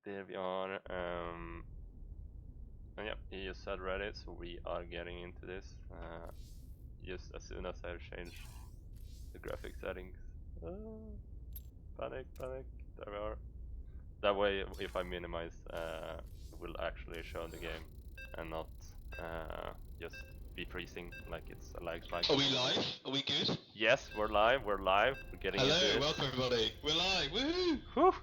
There we are. And yeah, he just said ready, so we are getting into this. Just as soon as I change the graphic settings. Panic. There we are. That way, if I minimize, it will actually show the game and not just be freezing like it's a lag spike. Are we live? Are we good? Yes, we're live. We're getting into Hello, it. welcome everybody. We're live. Woohoo! Whew.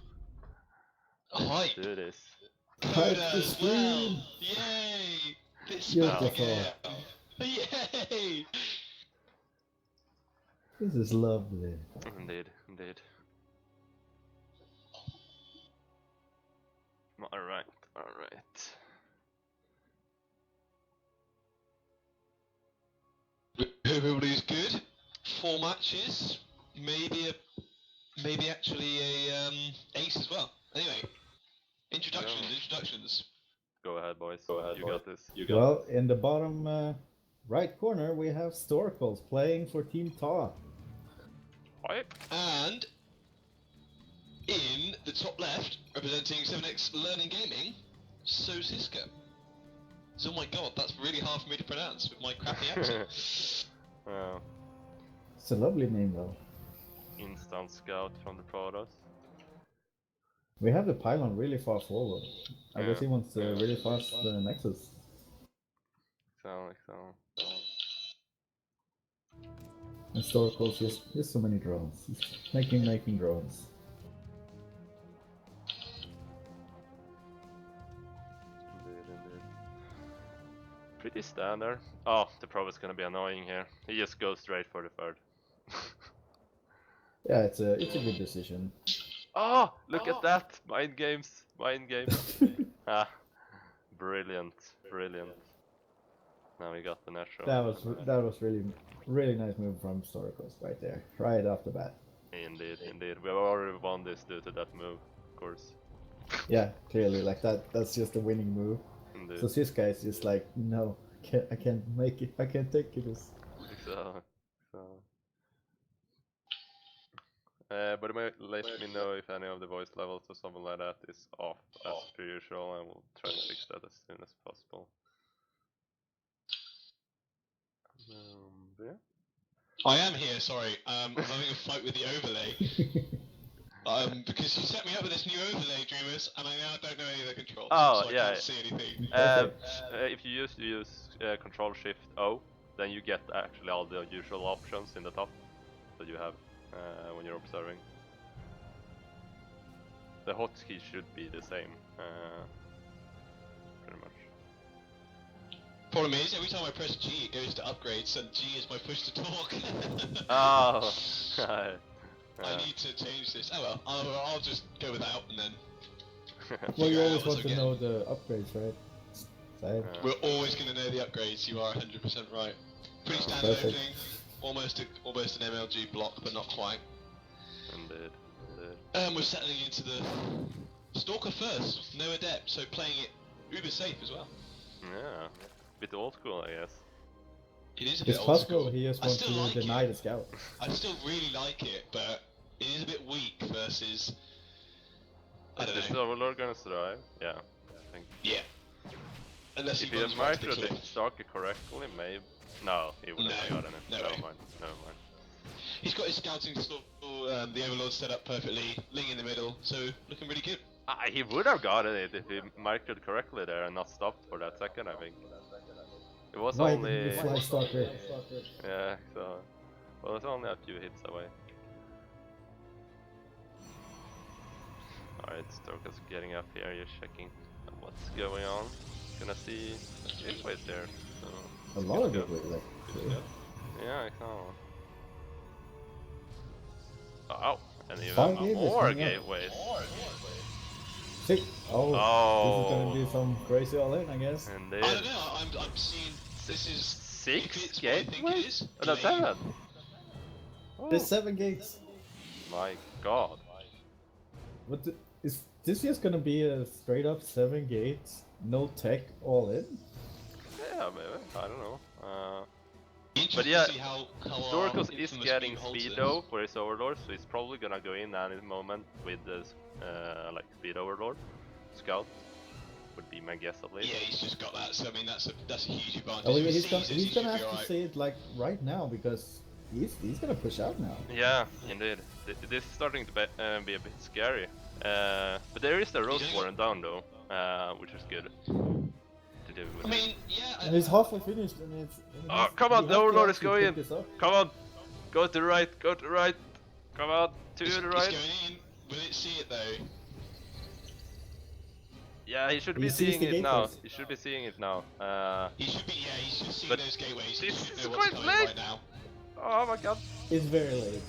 Hype. Do this. Coda as well. Yay! This back again. Yay! This is lovely. Indeed. Alright. Everybody's good. 4 matches. Maybe actually a ace as well. Anyway, introductions. Go ahead, boys. You got this. Well, in the bottom right corner, we have Storakles playing for Team Ta. Right. And in the top left, representing 7X Learning Gaming, SrslyKåre. So, oh my god, that's really hard for me to pronounce with my crappy accent. Well, It's a lovely name, though. instant scout from the Protoss. We have the pylon really far forward. I guess Yeah. he wants really fast Nexus. So. And Storakles just so many drones. He's making drones. Indeed. Pretty standard. Oh, the Pro is gonna be annoying here. He just goes straight for the third. Yeah, it's a good decision. Oh, look at that! Mind games. Ah, brilliant. Now we got the natural. That was really nice move from Storakles right there, right off the bat. Indeed. We have already won this due to that move, of course. Yeah, clearly, like that's just a winning move. Indeed. So this guy is just like, no, I can't make it. I can't take this. So. But let me know if any of the voice levels or something like that is off as per usual, and we'll try to fix that as soon as possible. Yeah. I am here, sorry. I'm having a fight with the overlay. Because you set me up with this new overlay, Dreamus, and I now don't know any of the controls. Oh, so I yeah. can't see anything. If you use Control Shift O, then you get actually all the usual options in the top that you have when you're observing. The hotkey should be the same, pretty much. Problem is, every time I press G, it goes to upgrades, and G is my push to talk. Oh! I need to change this. Oh well, I'll just go without, and then... Well, you always out want to know the upgrades, right? So, We're always going to know the upgrades, you are 100% right. Pretty standard perfect. opening, almost an MLG block, but not quite. Indeed. We're settling into the Stalker first, no Adept, so playing it uber safe as well. Yeah. Bit old school, I guess. It is a it's bit old possible school. he just I wants still to like deny it. the scout. I still really like it, but it is a bit weak versus... I don't Is the know. Overlord gonna survive? Yeah, I think. Yeah. Unless If he he runs had right to the marked cliff. the Stalker correctly, maybe. No, he wouldn't have gotten it. No Never way. mind. He's got his scouting the Overlord set up perfectly, Ling in the middle, so looking really good. He would have gotten it if he marked it correctly there and not stopped for that second, I think. It was Why only... didn't you fly Stalker? Yeah, so... Well, it's only a few hits away. Alright, Storakles getting up here, you're checking what's going on. Gonna see gateways there. So A lot of gateways, like. yeah, I know. Oh, and even 5 gateways more coming up. gateways. 6. Oh, this is gonna Oh, be some crazy all in, I guess. and I don't know, I'm seeing this is... 6 if it's what I think it gateways? is, Oh, no, playing- 7. There's 7 gates. My god. What is this just gonna be a straight up 7 gates, no tech, all in? Yeah, maybe. I don't know. But interested yeah, to see how our Storakles is infamous getting beat holds speed this. though for his Overlord, so he's probably gonna go in any moment with this like speed Overlord. Scout would be my guess at least. Yeah, he's just got that. So I mean, that's a huge advantage. Oh, If he he's sees gonna, this, he's he gonna should be have to alright. say it like right now because he's gonna push out now. Yeah, indeed. This is starting to be a bit scary. But there is the Roach only Warren down though, which is good to do. I mean, yeah. And he's halfway finished, and it's. Oh, come on, we the have to Overlord is actually going pick in. this up. Come on, go to the right, go to the right. Come on, to It's the going right. in. Will it see it though? Yeah, he should He be sees seeing the it now. gateways. He should be seeing it now. He should be. Yeah, he's just seeing But those gateways. He this should is know what's quite coming late. right now. Oh my god. It's very late,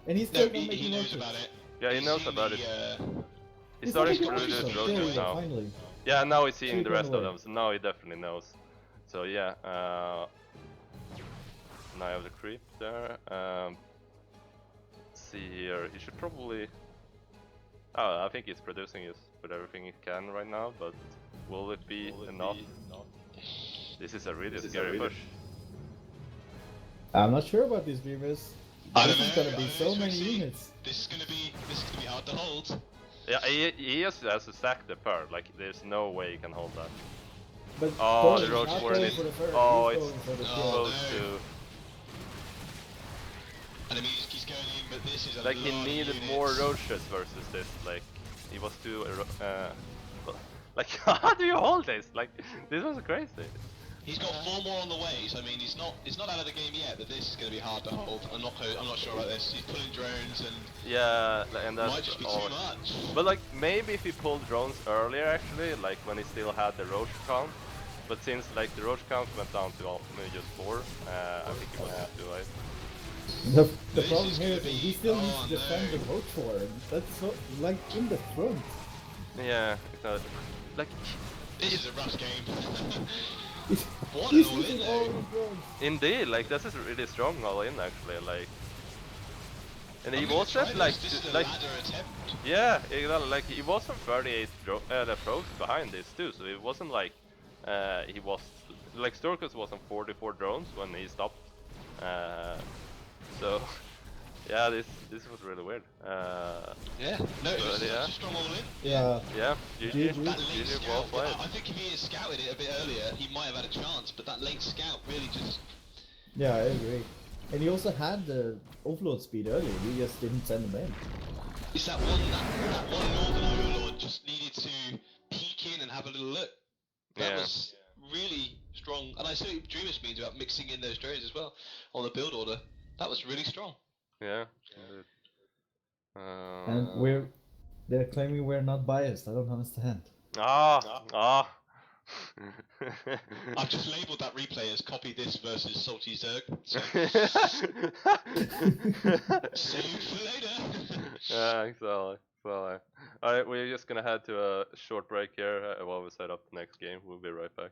and he's No, still not he making knows roaches. about it. Yeah, he He's knows seen about the, it. He's He's starting to not making produce roaches. roaches There we go, now. finally. Yeah, now he's seeing Three the rest of away. them, so now he definitely knows. So yeah, now I have the creep there. Let's see here, he should probably... Oh, I think he's producing his with everything he can right now, but will it be enough? This is a really scary push. I'm not sure about these Dreamus. I This don't is know, gonna I be don't so know, many Swixy. units. This is gonna be hard to hold. Yeah, he has to sack the pair, like there's no way he can hold that. But Oh, Thor the is Roach not Warren going is... for the first. Oh, He's it's going for the Oh, kill. close no. to... And I mean, he's going in, but this is a Like he lot of needed units. more roaches versus this, like he was too like how do you hold this? Like this was crazy. He's got 4 more on the way, so I mean, he's not out of the game yet, but this is going to be hard to hold. I'm not sure about this. He's pulling drones and Yeah, and that's might just be all. too much. But like maybe if he pulled drones earlier actually, like when he still had the roach count. But since like the roach count went down to maybe just 4, I think it was just too late. The This problem is here gonna is he be- still oh, needs to defend no. the Roach Warren. That's so, like in the front. Yeah, exactly. Like This is a rough game. He's, What he's an all-in using all though. the drones. indeed, like this is really strong all in actually, like. And he I'm gonna try wasn't like this is a like ladder attempt. yeah, exactly. Like he wasn't 38 probes behind this too, so it wasn't like he was like Storakles was on 44 drones when he stopped. So yeah, this was really weird. Yeah, no, it was But, yeah. such a strong all-in. Yeah. Yeah, GG. GG, That late GG, well scout, played. I think if he had scouted it a bit earlier, he might have had a chance, but that late scout really just... Yeah, I agree. And he also had the offload speed earlier. He just didn't send them in. It's that one Northern Overlord just needed to peek in and have a little look. That Yeah. was really strong. And I see what Dreamus means about mixing in those drones as well on the build order. That was really strong. Yeah. And they're claiming we're not biased. I don't understand. Ah. I've just labelled that replay as copy this versus Salty Zerg. So, see you later. Yeah, exactly. Alright, we're just gonna head to a short break here while we set up the next game. We'll be right back.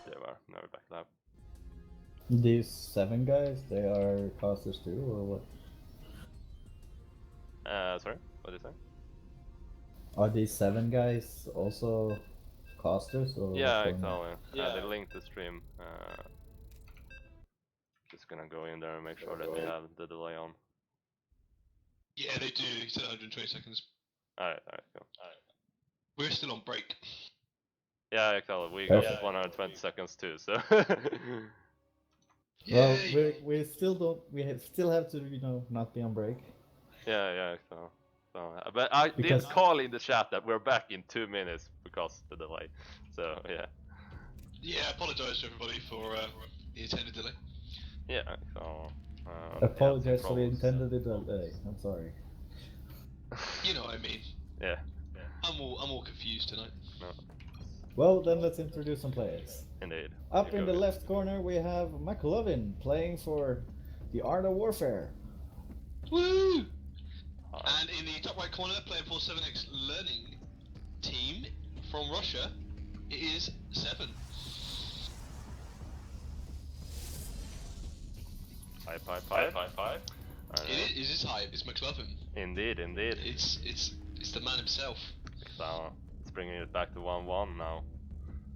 Tiwie, now we're back live. These 7 guys, they are casters too, or what? Sorry, what did you say? Are these 7 guys also casters, or Yeah, what's going on? exactly. They linked the stream. Just gonna go in there and make sure that they have the delay on. Yeah, they do. He said 120 seconds. Alright, cool. We're still on break. Yeah, exactly. We Perfect. got 120 seconds too, so. Well, Yay! we still don't. Still have to, you know, not be on break. yeah, so. But I Because- did call in the chat that we're back in 2 minutes because of the delay. So, yeah. Yeah, I apologise to everybody for the intended delay. Yeah, so. Apologize for the problems. intended delay. I'm sorry. You know what I mean. Yeah. I'm all confused tonight. No. Well, then let's introduce some players. Indeed. Up You in go the ahead. left corner, we have Meclovvin playing for the Art of Warfare. Woo! Hi. And in the top right corner, playing for 7X Learning team from Russia, it is 7. Five. It is hype. It's Meclovvin. Indeed. It's the man himself. So, it's bringing it back to 1-1 now.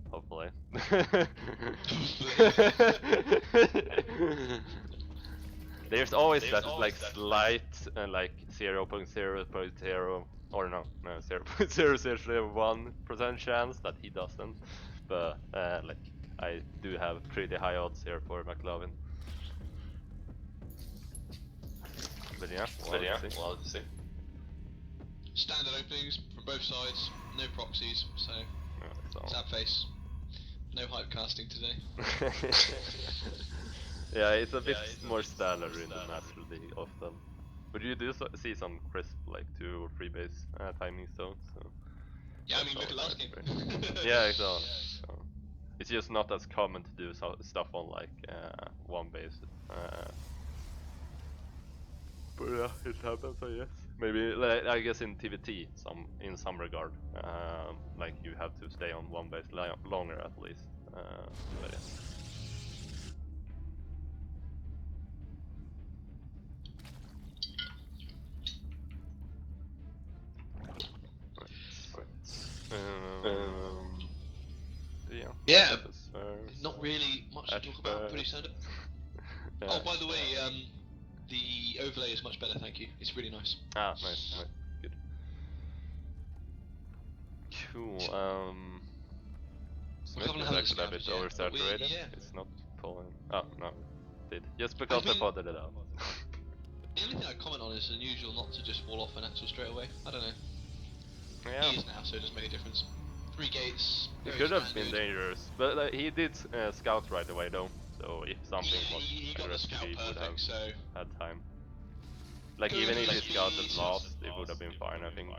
Hopefully. There's always that like slight like 0.0.0 or no 0.0001% chance that he doesn't, but like I do have pretty high odds here for Meclovvin. But yeah, we'll see. Standard openings from both sides, no proxies, so Yeah, sad face. No hype casting today. Yeah, it's a bit more standard in the Master League often. But you do see some crisp like 2 or 3 base timing zones. So Yeah, I mean, that's look at last game. always yeah, exactly. So it's just not as common to do stuff on like 1 base. But yeah, it happens, I guess. Maybe like, I guess in TVT, in some regard, like you have to stay on 1 base longer at least. But yeah. Yeah, that is, not really much to talk about. Pretty standard. yeah. Oh, by the way, the overlay is much better. Thank you. It's really nice. Ah, nice, good. Cool. Smith Meclovvin is hasn't actually a bit scouted yet, but oversaturated. yeah. It's not pulling. Oh no, it did. Just because I mean- potted it out. The only thing I comment on is unusual not to just wall off an axle straight away. I don't know. Yeah. He is now, so it doesn't make a difference. 3 gates. It very could have been standard. dangerous, but he did scout right away though. So if something Yeah, was he got the aggressive, scout he would have perfect, so had time. Like Good even if he speed. scouted last, it would have been fine, I think.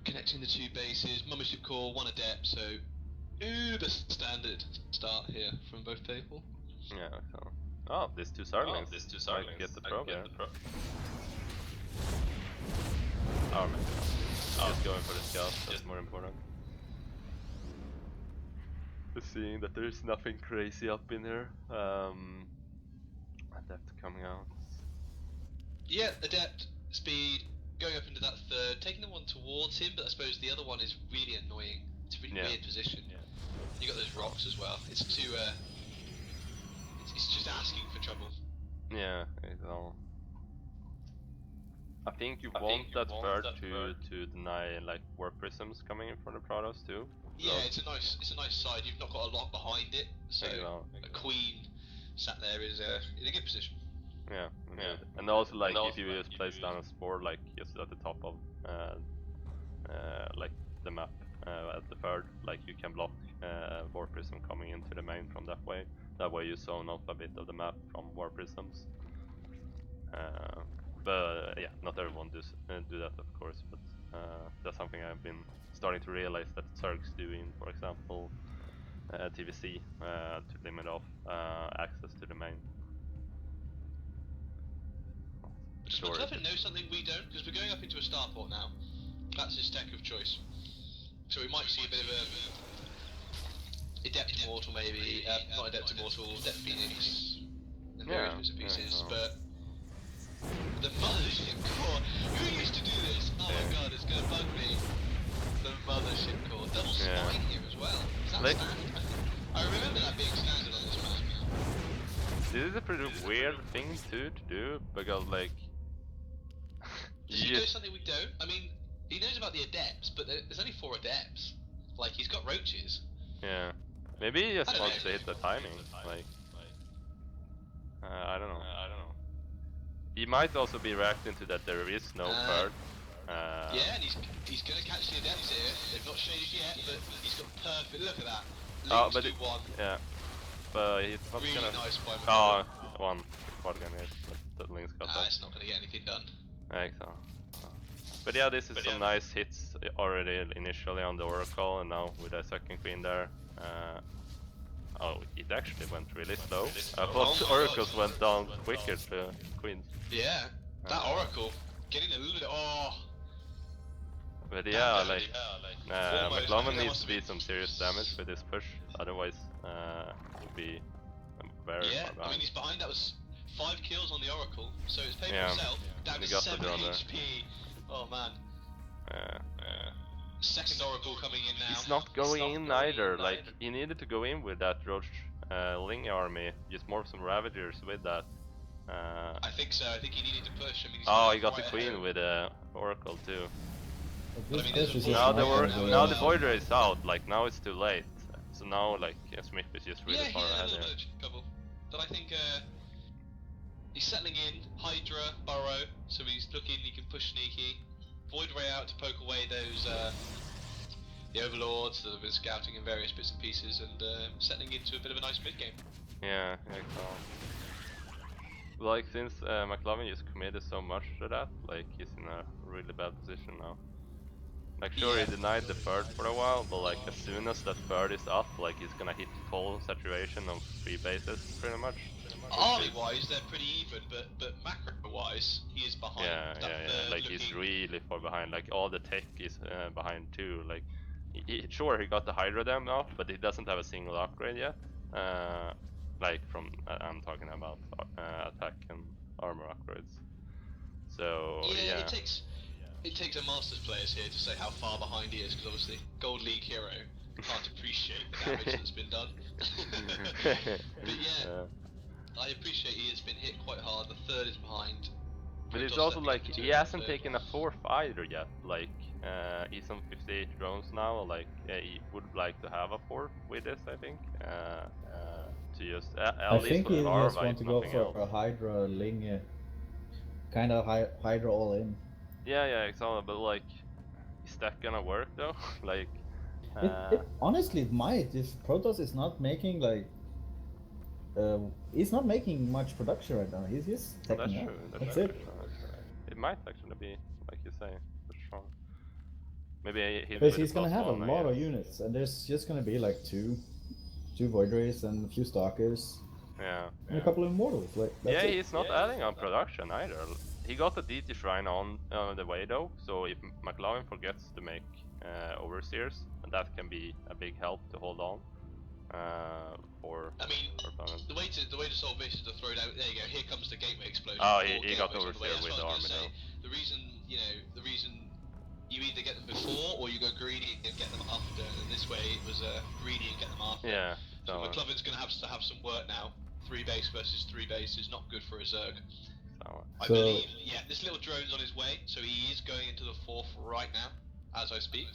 connecting the 2 bases, Mothership Core, 1 adept, so uber standard start here from both people. Yeah. So. Oh, these 2 Starlings. Might get the probe there. Oh man. Just going for the scout. That's more important. Just seeing that there's nothing crazy up in here. Adept coming out. Yeah, adept, speed, going up into that 3rd, taking the one towards him, but I suppose the other one is really annoying. It's a really weird position. You got those rocks as well. It's too it's just asking for trouble. Yeah, it's all. I think you want that bird to deny like warp prisms coming in from the Prados too. Yeah, it's a nice side. You've not got a lot behind it, so a queen sat there is in a good position. Yeah. And also like if you just place down a spore like just at the top of like the map at the 3rd, like you can block warp prism coming into the main from that way. That way you zone off a bit of the map from warp prisms. But yeah, not everyone do that of course, but that's something I've been starting to realize that Zergs do in, for example, TVC to limit off access to the main. Does Meclovvin know something we don't? Because we're going up into a starport now. That's his tech of choice. So we might see a bit of a Adept Immortal maybe, not Adept Immortal, Adept Phoenix, and various bits and pieces, but the Mothership Core, who used to do this? Oh my god, it's gonna bug me. The Mothership Core, double spine here as well. Is that standard? I remember that being standard on this map. This is a pretty weird thing to do, because like... Does he know something we don't? I mean, he knows about the Adepts, but there's only 4 Adepts. Like, he's got roaches. Yeah. Maybe he just wants to hit the timing, like... I don't know. He might also be reacting to that there is no third. Yeah, and he's going to catch the Adepts here. They've not shaded yet, but he's got perfect... Look at that. Link's but do one. Yeah. But he's not really gonna... nice by Oh, one. Quad gun hit, but the Link's got that. It's not going to get anything done. Excellent. But yeah, this is some nice hits already initially on the Oracle, and now with a second queen there. Oh, it actually went really slow. I thought Oracles went down quicker to queens. Yeah, that Oracle getting a little bit. Oh. But yeah, like Meclovvin needs to be some serious damage with this push, otherwise would be very far behind. I mean he's behind. That was 5 kills on the Oracle, so it's paid for himself. Down to 7 HP. Oh man. Second Oracle coming in now. He's not going in either. Like he needed to go in with that Roach Ling army, just morph some Ravagers with that. I think so. I think he needed to push. I mean, he got the queen with Oracle too. Now the Void Ray is out. Like now it's too late. So now like Smith is just really far ahead here. Couple. But I think he's settling in. Hydra, Burrow. So he's looking. He can push sneaky. Void Ray out to poke away those the Overlords that have been scouting in various bits and pieces, and settling into a bit of a nice mid game. Yeah, cool. Like since Meclovvin just committed so much to that, like he's in a really bad position now. Like sure he denied the third for a while, but like as soon as that third is up, like he's gonna hit full saturation on 3 bases pretty much. Army wise they're pretty even, but macro wise he is behind. Yeah. Like he's really far behind. Like all the tech is behind too. Like sure he got the Hydra Dam now, but he doesn't have a single upgrade yet. Like from I'm talking about attack and armor upgrades. So yeah. It takes a Masters players here to say how far behind he is, because obviously Gold League hero can't appreciate the damage that's been done. But yeah. I appreciate he has been hit quite hard. The third is behind. But it's also like he hasn't taken a 4th either yet. Like he's on 58 drones now. Like he would like to have a 4th with this, I think. To just I think he just want to go for a Hydra Ling, kind of Hydra all in. Yeah, exactly. But like, is that gonna work though? Like, honestly, it might if Protoss is not making like. He's not making much production right now. He's just teching out. That's it. It might actually be, like you say, for sure. Maybe because he's gonna have a lot of units, and there's just gonna be like two Void Rays and a few Stalkers. And a couple of Immortals. Like that's he's not adding on production either. He got the DT Shrine on the way though, so if Meclovvin forgets to make Overseers, that can be a big help to hold on. I mean, the way to solve this is to throw down. There you go. Here comes the gateway explosion. Oh, he got Overseer with the army though. The reason you either get them before or you go greedy and get them after. And this way it was greedy and get them after. Yeah. So Meclovvin's going to have some work now. 3 base versus 3 base is not good for a Zerg. I believe, this little drone's on his way, so he is going into the 4th right now, as I speak.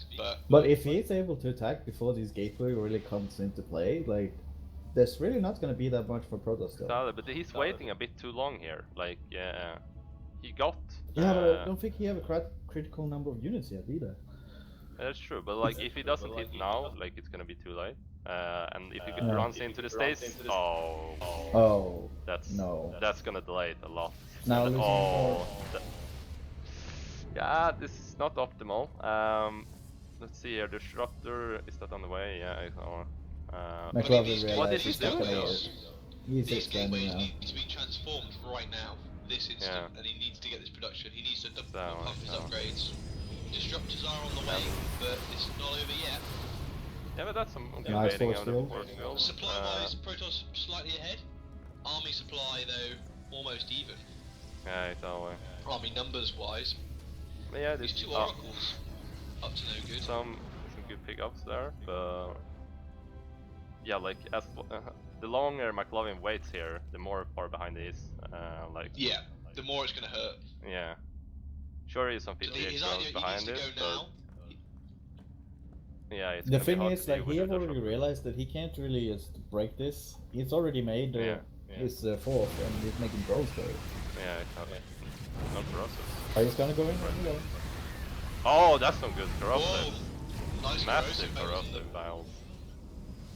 But if he's able to attack before this gateway really comes into play, like, there's really not going to be that much for Protoss though. But he's waiting a bit too long here. Like, he got. Yeah, but I don't think he have a critical number of units yet either. That's true, but like if he doesn't hit now, like it's gonna be too late. And if he runs into the states, that's gonna delay it a lot. Now yeah, this is not optimal. Let's see here. The Disruptor, is that on the way? Yeah, it's on. What is he doing? These gateways need to be transformed right now, this instant, and he needs to get this production. He needs to pump his upgrades. Disruptors are on the way, but it's not over yet. Yeah, but that's some good Nice waiting force on the field. force field. Supply-wise, Protoss slightly ahead. Army supply, though, almost even. Yeah, exactly. Army numbers-wise. But yeah, These this two Oracles up to no good. some good pickups there, but yeah, like as the longer Meclovvin waits here, the more far behind he is. Like Yeah, the more it's going to hurt. yeah, sure he's some So 58 his rows idea, he behind needs to it, go now. but yeah, it's The gonna be thing hard is, to like, deal with he with have the already shot. realized that he can't really just break this. He's already made his fourth, and he's making bros there. Yeah, exactly. Not for us. Are you gonna go in? Oh, that's some good Whoa! corrupted. Nice Massive corrosive bolt on them. corrupted files.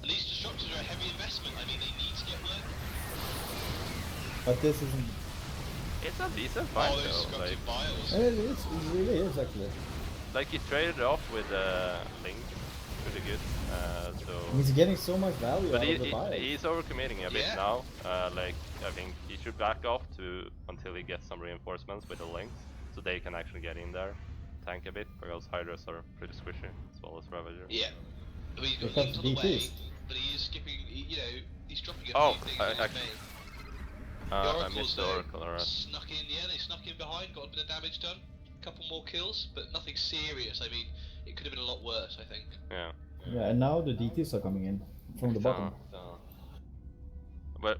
And these destructors are a heavy investment. I mean, they need to get work. But this isn't. It's a decent fight Oh, those though. Like, destructive bios. It really is actually. like he traded off with Link, pretty good. So. He's getting so much value But out of the bios. he's overcommitting a bit Yeah. now. Like I think he should back off until he gets some reinforcements with the links, so they can actually get in there, tank a bit, because Hydras are pretty squishy as well as Ravager. Yeah. I mean, he's got Because links on the way, DPs. but he is skipping. You know, he's dropping a Oh, few things I on his actually- main. The I Oracles, missed the though, Oracle, alright. snuck in. Yeah, they snuck in behind, got a bit of damage done, a couple more kills, but nothing serious. I mean, it could have been a lot worse, I think. Yeah. Yeah, and now the DTs are coming in from the bottom.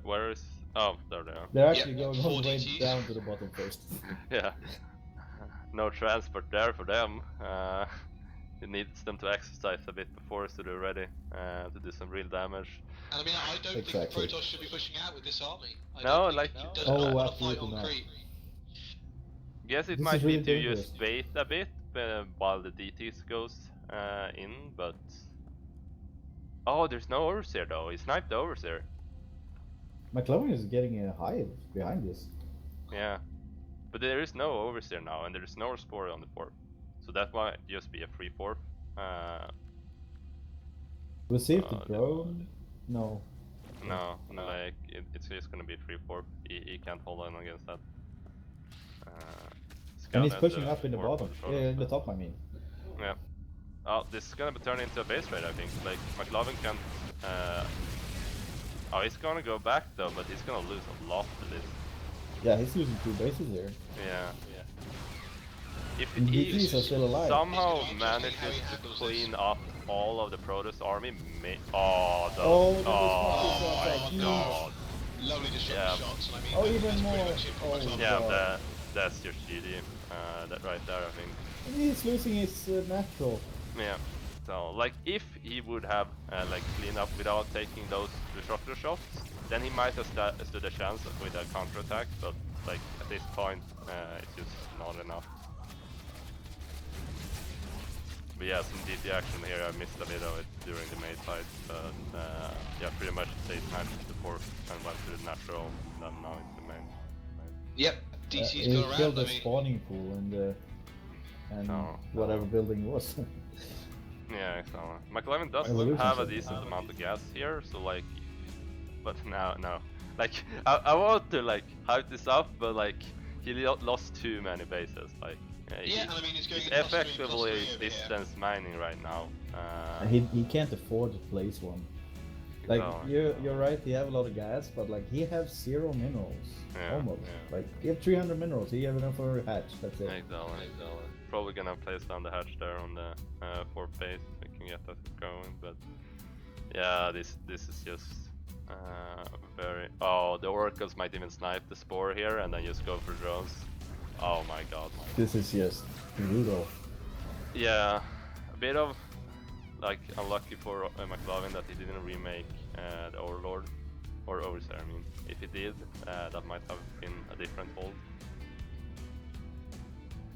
Where is? Oh, there they are. They're actually Yeah, going all the way 4 DTs. down to the bottom first. Yeah. No transport there for them. It needs them to exercise a bit before, so they're ready to do some real damage. And I mean, I don't Exactly. think the Protoss should be pushing out with this army. I No, don't think like- it does Oh, not want to fight absolutely on not. creep. Guess it This might is be really to dangerous. just wait a bit while the DTs goes in, but oh, there's no overseer though. He sniped the overseer. Meclovvin is getting a hive behind this. Yeah, but there is no overseer now, and there is no spore on the fourth, so that might just be a free fourth. We'll see if the Uh, drone. No. No, like it's just gonna be 3-4. He can't hold on against that. And he's Scout has pushing the up in the more bottom. control Yeah, of in the that. top, I mean. Yeah. Oh, this is gonna turn into a base raid, I think. Like Meclovvin can. Oh, he's gonna go back though, but he's gonna lose a lot to this. Yeah, he's losing 2 bases here. Yeah. If And he DTs are still alive. somehow It's gonna be interesting how he manages to handles clean this. up all of the Protoss army, oh, Oh, that was oh not my good. god. Lovely destructive Yeah. shots, and I mean, Oh, that's even pretty more. much it from Oh, Meclovvin. Yeah, God. that's just GG. That right there, I think. He's losing his natural. Yeah. So, like, if he would have like cleaned up without taking those disruptor shots, then he might have stood a chance with a counterattack. But like at this point, it's just not enough. But yeah, some DT action here. I missed a bit of it during the main fight, but yeah, pretty much they sniped the fourth and went to the natural. And now it's the main. Yep, DC's He gone killed around. the I mean, spawning pool and Oh. whatever building it was. Yeah, exactly. Meclovvin does Evolution have a set. decent amount of gas here, so like, but no. Like, I want to like hype this up, but like, he lost too many bases. Like, yeah, and I mean, he's going he's in +3 effectively over here. distance mining right now. He can't afford to place one. Like No. you're right. He have a lot of gas, but like he have 0 minerals, Yeah, almost. yeah. Like he have 300 minerals. He have enough for a hatch. That's it. Exactly. Probably gonna place down the hatch there on the fourth base. We can get that going, but yeah, this is just very. Oh, the oracles might even snipe the spore here and then just go for drones. Oh my god. This is just brutal. Yeah, a bit of like unlucky for Meclovvin that he didn't remake the Overlord or Overseer. I mean, if he did, that might have been a different hold.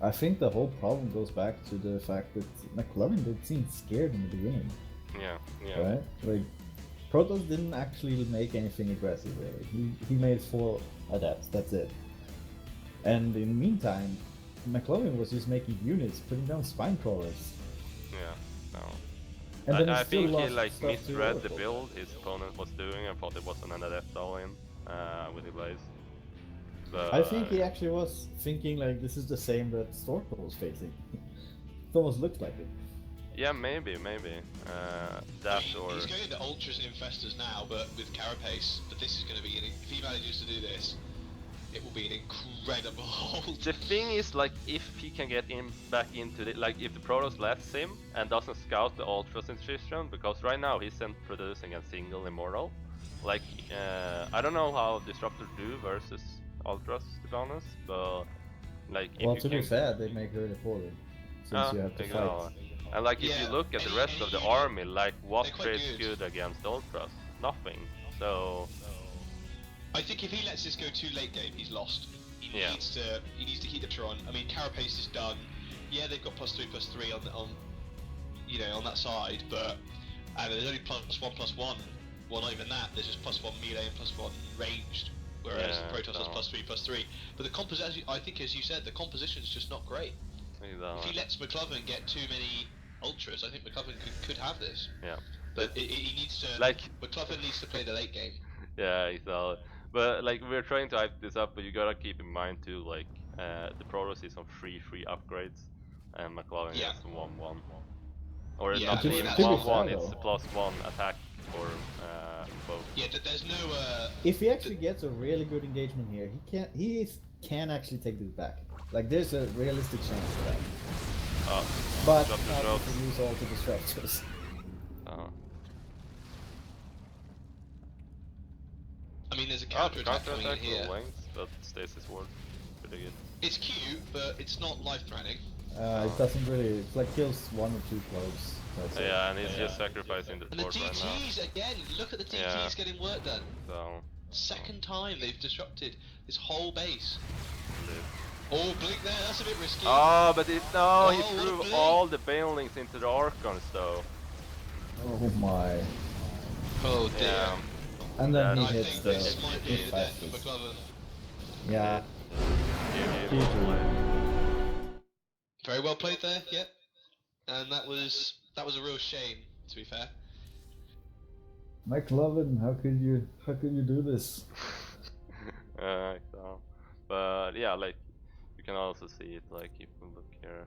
I think the whole problem goes back to the fact that Meclovvin did seem scared in the beginning, Yeah. right? Like Protoss didn't actually make anything aggressive really. He made 4 adepts. That's it. And in the meantime, Meclovvin was just making units, putting down spine crawlers. Yeah. No. And then I he still think he lost like stuff to misread the Oracle. build his opponent was doing and thought it was an adept all-in with the blaze. But I think he actually was thinking like this is the same that Storakles was facing. It almost looked like it. Yeah, maybe. That or... He's going into Ultras and Infestors now, but with Carapace. But this is going to be, if he manages to do this, it will be an incredible hold. The thing is, like, if he can get him back into the, like, if the Protoss lets him and doesn't scout the Ultras in Tristram, because right now he's producing a single Immortal. Like, I don't know how Disruptor do versus Ultras, to be honest, but like, if Well, you to can... be fair, they make really poorly, since you have to fight. And like, if you look at the rest of the army, like, what quite trades good against Ultras? Nothing. So... I think if he lets this go too late game, he's lost. He Yeah. needs to keep the Tron. I mean, Carapace is done. Yeah, they've got +3/+3 on you know, on that side, but there's only +1/+1. Well, not even that. There's just +1 melee and +1 ranged, whereas the Protoss has +3/+3. But the composition, I think, as you said, the composition's just not great. If he lets Meclovvin get too many Ultras, I think Meclovvin could have this. Yeah. But he needs to, like, Meclovvin needs to play the late game. Yeah, exactly. But like, we're trying to hype this up, but you gotta keep in mind too, like, the Protoss is on free upgrades, and Meclovvin has 1/1. Or Yeah, not I mean, even that's 1/1, fair, it's though. +1 attack for both. Yeah, there's no. If he actually gets a really good engagement here, he can actually take this back. Like, there's a realistic chance for that. But Disruptor not drops. if you use all the disruptors. I mean, there's a counter attack coming in Counter-attack here. with Wings, but Stasis Ward. Pretty good. It's cute, but it's not life-threatening. It doesn't really. It's like kills 1 or 2 close. That's it. Yeah, and he's just sacrificing the And the fort right now. DTs again. Look at the DTs Yeah. getting work done. So... Second time they've disrupted this whole base. Oh, blink there. That's a bit risky. Oh, but he Oh, threw blink. all the Banelings into the Archons though. Oh my. Oh dear. Yeah. And then Yeah, I he hits think the this might be the death of fastest. Meclovvin. Yeah. Very well played there. Yep. And that was a real shame, to be fair. Meclovvin, how could you do this? So, but yeah, like, you can also see it, like, if we look here.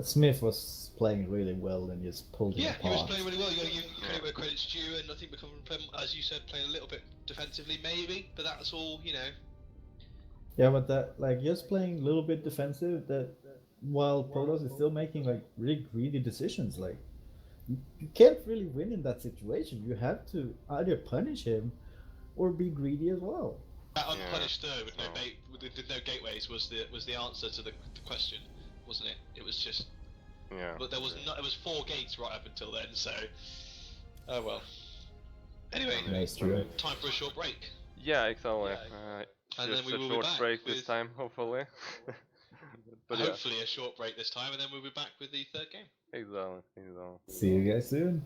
Smith was playing really well and just pulled him Yeah, apart. he was playing really well. You got to give credit where credit's due, and I think Meclovvin, as you said, playing a little bit defensively, maybe, but that's all, you know. Yeah, but that, like, just playing a little bit defensive, that while Protoss is still making like really greedy decisions, like you can't really win in that situation. You have to either punish him or be greedy as well. That unpunished third with no gateways was the answer to the question, wasn't it? It was just. Yeah. But there was not. It was 4 gates right up until then, so. Oh well. Anyway, That's true. time for a short break. Yeah, exactly. And Just then we a will be short back break this with- time, hopefully. But yeah, Hopefully a short break this time, and then we'll be back with the third game. exactly. See you guys soon.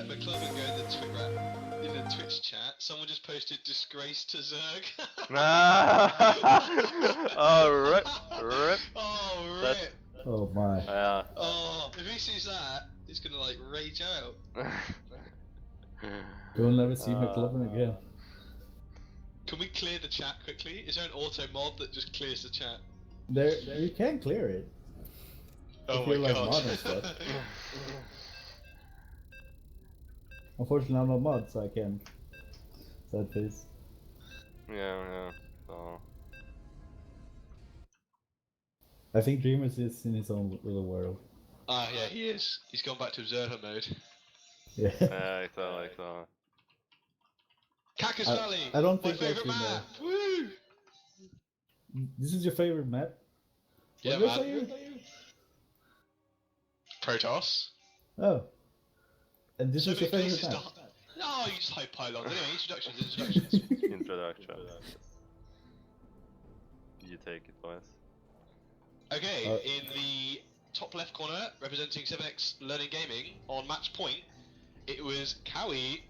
Meclovvin go in the Twitch chat. Someone just posted disgrace to Zerg. Oh, rip. Oh, That's- rip. Oh my. Yeah. Oh, if he sees that, he's gonna like rage out. You'll never see Meclovvin again. Can we clear the chat quickly? Is there an auto mod that just clears the chat? You can clear it. Oh If my you're like god. mod and stuff. Unfortunately, I'm not mod, so I can't. Sad face. Yeah. So. I think Dreamus is in his own little world. Ah, yeah, he is. He's gone back to observer mode. Yeah. Exactly. Cactus Valley! I don't My think I favourite actually map! Woo! This is your favorite map? Yeah, What man. did I say? Protoss. Oh. And this So is your many favorite places map? to... No, you just hype pylons. Anyway, introductions. Introduction. You take it, boys. Okay, in the top left corner, representing 7X Learning Gaming, on match point, it was Cowie.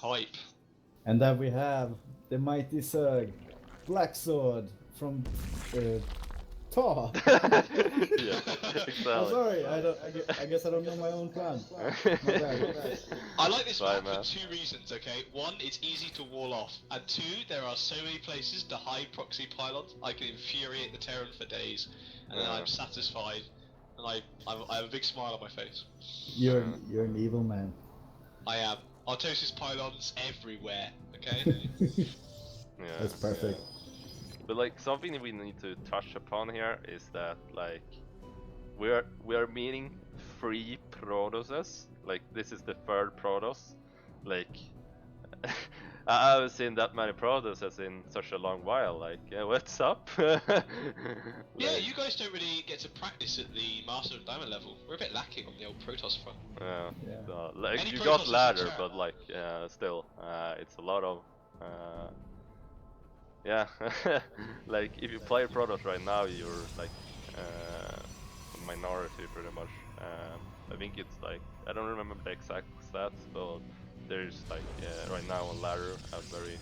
Hype. And then we have the mighty Zerg, Blackxored from Tar. Yeah, exactly. I'm sorry, I guess I don't know my own clan. My bad. I like this Bye, map man. for two reasons, okay? One, it's easy to wall off, and two, there are so many places to hide proxy pylons, I can infuriate the Terran for days, and then I'm satisfied, and I have a big smile on my face. You're an evil man. I am. Artosis pylons everywhere, okay? Yeah. That's perfect. But like something we need to touch upon here is that like we are meeting 3 Protosses. Like this is the 3rd Protoss. Like I haven't seen that many Protosses in such a long while. Like what's up? Yeah, you guys don't really get to practice at the Master of Diamond level. We're a bit lacking on the old Protoss front. Yeah. Yeah. So, like Any you Protosses got in ladder, chat? but like still it's a lot of yeah. Like if you play Protoss right now, you're like a minority pretty much. I think it's like I don't remember the exact stats, but there's like right now on ladder a very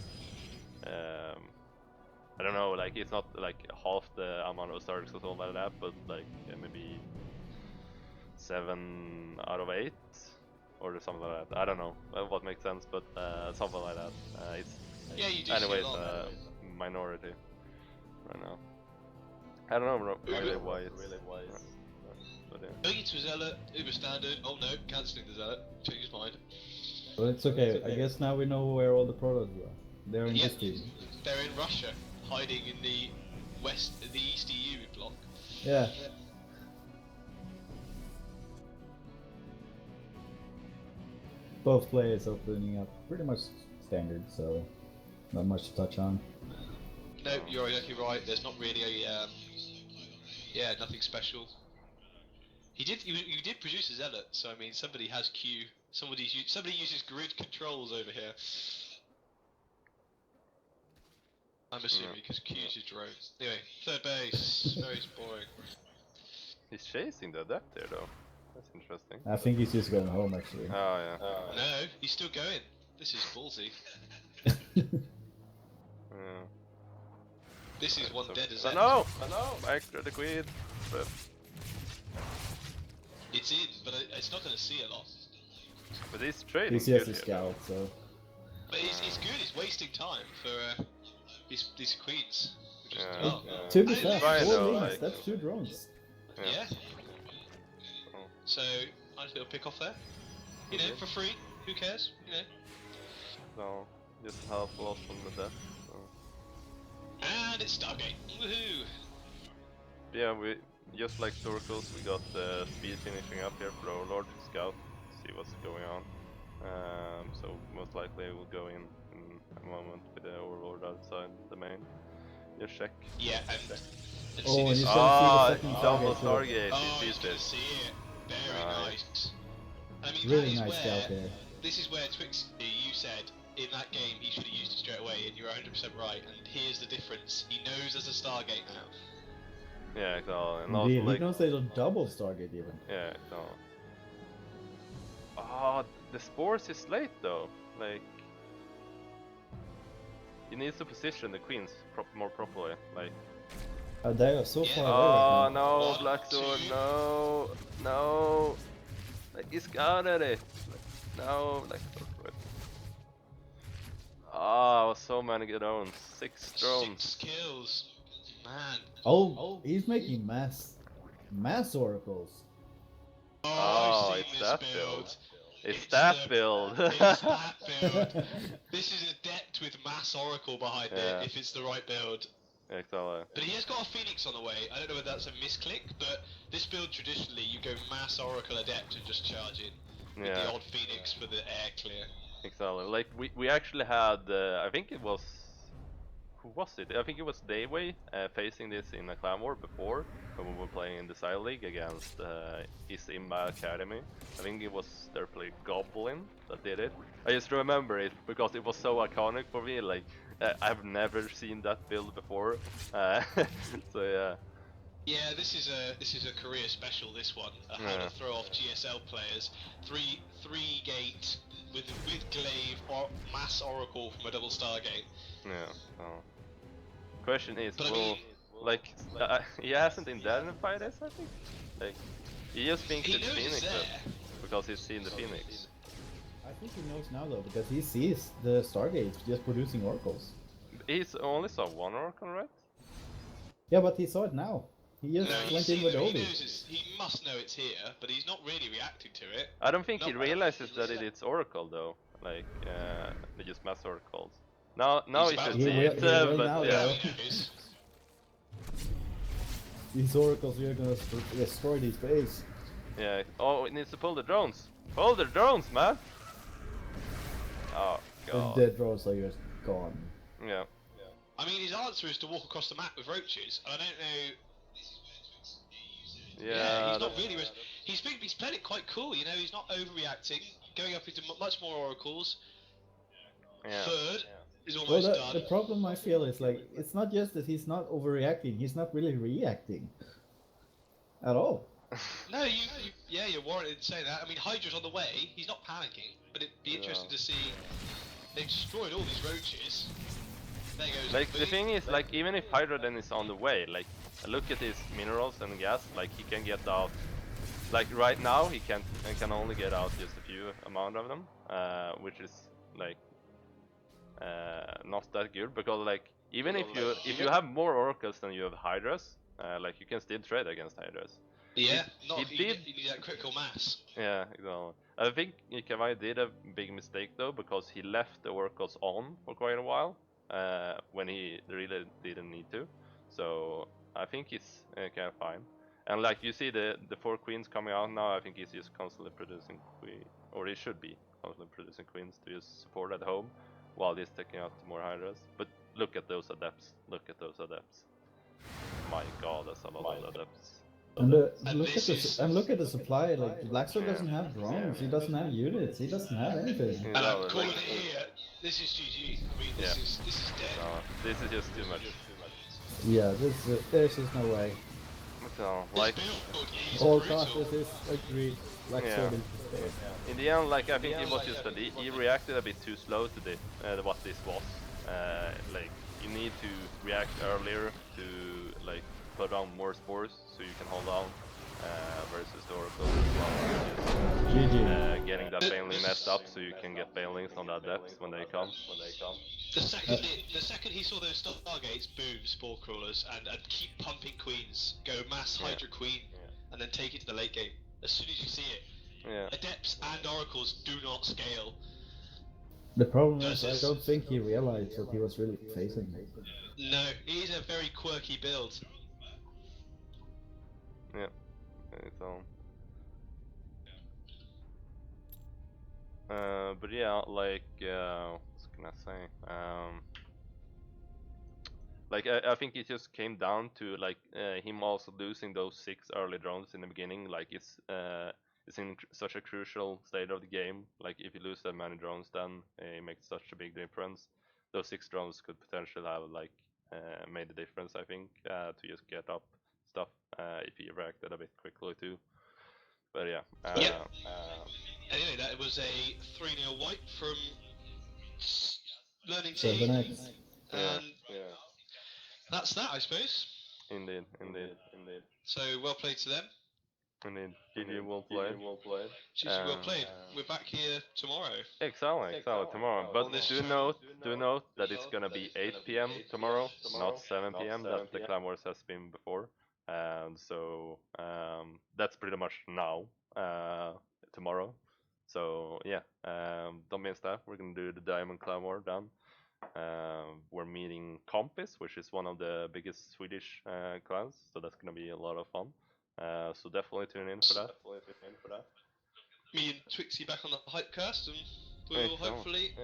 I don't know, like it's not like half the amount of stars or something like that, but like maybe 7 out of 8 or something like that. I don't know what makes sense, but something like that. It's Yeah, you do anyways see a lot. minority right now. I don't know really why it's but yeah. Going to Zealot, Uber Standard. Oh no, cancelling the Zealot. Change his mind. But it's okay. I guess now we know where all the Protoss are. They're in Yep. this team. They're in Russia, hiding in the East EU block. Yeah. Both players opening up pretty much standard, so not much to touch on. No, you're exactly right. There's not really a nothing special. You did produce a Zealot, so I mean somebody has Q. Somebody uses grid controls over here. I'm assuming because Q uses drones. Anyway, 3rd base. Very boring. He's chasing the adept there though. That's interesting. I think he's just going home actually. Oh yeah. No, he's still going. This is ballsy. Yeah. This is one So- dead as I end. know! Back to the queen! But It's in, but it's not going to see a lot. he's trading He's just good a here, scout, so. But it's good. He's wasting time for these queens. Which is, Yeah. oh. Yeah. To be Hey, fair, fine 4 though, links, like- that's 2 drones. Yeah. Oh. So nice little pick off there. You know, for free. Who cares? You know. So, just half lost on the death. So. And it's Stargate. Woohoo! Yeah, we just like Storakles, we got the speed finishing up here for Overlord to scout, see what's going on. So most likely we'll go in a moment with the Overlord outside the main. Just check. Yeah, and Oh, see and this. you Ah, see the second double Stargate, Stargate, Oh, he he's sees gonna it. see it. Very Nice. nice. I mean, Really that is nice where scout there. this is where Twix, you said in that game he should have used it straight away, and you're 100% right. And here's the difference: he knows there's a Stargate now. Yeah, so, and Indeed, also like, he knows there's a double Stargate even. yeah, so. Oh, the spores is late though. Like, you need to position the queens more properly. Like. They are so far away Oh right now. no, Blackxored, no, no. Like, he's got it. No, Blackxored. Oh, so many drones. 6 drones. 6 kills. Man. Oh, he's making mass oracles. Oh, I've it's seen this that build. build. It's that build. It's that build. This is Adept with mass oracle behind Yeah. it, if it's the right build. Exactly. But he has got a Phoenix on the way. I don't know whether that's a misclick, but this build traditionally you go mass oracle Adept and just charge in. With the old Phoenix for the air clear. Exactly. Like we actually had, I think it was, who was it? I think it was Tiwie facing this in a clan war before when we were playing in the Side League against Isimba Academy. I think it was their play Goblin that did it. I just remember it because it was so iconic for me. Like I've never seen that build before. So yeah. Yeah, this is a career special. This one, how to throw off GSL players. Three gate with glaive or mass oracle from a double Stargate. Yeah. So. Question is, But well, like he hasn't identified this. I think. Like he just thinks it's Phoenix because he's seen the Phoenix. I think he knows now though, because he sees the Stargates just producing oracles. He's only saw one oracle, right? Yeah, but he saw it now. He just went in with Obi. He must know it's here, but he's not really reacting to it. I don't think he realizes that it's oracle though. Like they just mass oracles. Now he should see it, but now, yeah. These oracles are gonna destroy this base. Yeah. Oh, it needs to pull the drones. Pull the drones, man. Oh god. The dead drones are just gone. Yeah. I mean, his answer is to walk across the map with roaches. I don't know. Yeah, he's not really. He's played it quite cool. You know, he's not overreacting. Going up into much more oracles. Yeah. Third is almost done. The problem I feel is like it's not just that he's not overreacting. He's not really reacting at all. No, you're warranted in saying that. I mean, Hydra's on the way. He's not panicking, but it'd be interesting to see. They've destroyed all these roaches. There goes. Like the thing is, like even if Hydra then is on the way, like look at his minerals and gas. Like he can get out. Like right now, he can only get out just a few amount of them, which is like not that good because like even if you have more oracles than you have Hydras, like you can still trade against Hydras. Yeah, you need that critical mass. Yeah, exactly. I think Tiwie did a big mistake though because he left the oracles on for quite a while when he really didn't need to. So I think he's kind of fine. And like you see the 4 queens coming out now, I think he's just constantly producing or he should be constantly producing queens to just support at home while he's taking out more Hydras. But look at those adepts. Look at those adepts. My god, that's a lot of adepts. And look at the supply. Like Blackxored doesn't have drones. He doesn't have units. He doesn't have anything. And I'm calling it here. This is GG. I mean, this is dead. No, this is just too much. Yeah, there's just no way. So, like, all classes agreed. Blackxored is dead. In the end, like I think it was just that he reacted a bit too slow to what this was. Like you need to react earlier to like put on more spores so you can hold on versus the oracle as well. Getting that bailing messed up so you can get bailings on that depth when they come. The second he saw those stargates, boom, spore crawlers, and keep pumping queens. Go mass Hydra queen, and then take it to the late game. As soon as you see it, adepts and oracles do not scale. The problem is, I don't think he realized what he was really facing. No, it is a very quirky build. Yeah, it's all. But yeah, like, what can I say? Like, I think it just came down to like him also losing those 6 early drones in the beginning. Like, it's in such a crucial state of the game. Like, if you lose that many drones, then it makes such a big difference. Those 6 drones could potentially have like made a difference, I think, to just get up stuff if he reacted a bit quickly too. But yeah. Anyway, that was a 3-0 wipe from Learning So the Team. next. And that's that, I suppose. Indeed. So well played to them. Indeed. GG, well played. GG, well played. We're back here tomorrow. Exactly, tomorrow. But do note that it's gonna be 8 p.m. tomorrow, not 7 p.m. that the Clan Wars has been before. So that's pretty much now, tomorrow. So yeah, don't miss that. We're gonna do the Diamond Clan War then. We're meeting Kompis, which is one of the biggest Swedish clans, so that's gonna be a lot of fun. So definitely tune in for that. Me and Twixie back on the Hypecast, and we'll hopefully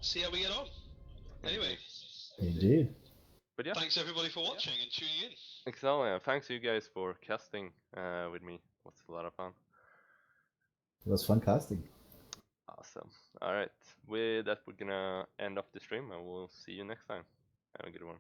see how we get on. Anyway. Indeed. But yeah. Thanks everybody for watching and tuning in. Exactly, and thanks you guys for casting with me. It was a lot of fun. It was fun casting. Awesome. Alright, with that we're gonna end off the stream and we'll see you next time. Have a good one.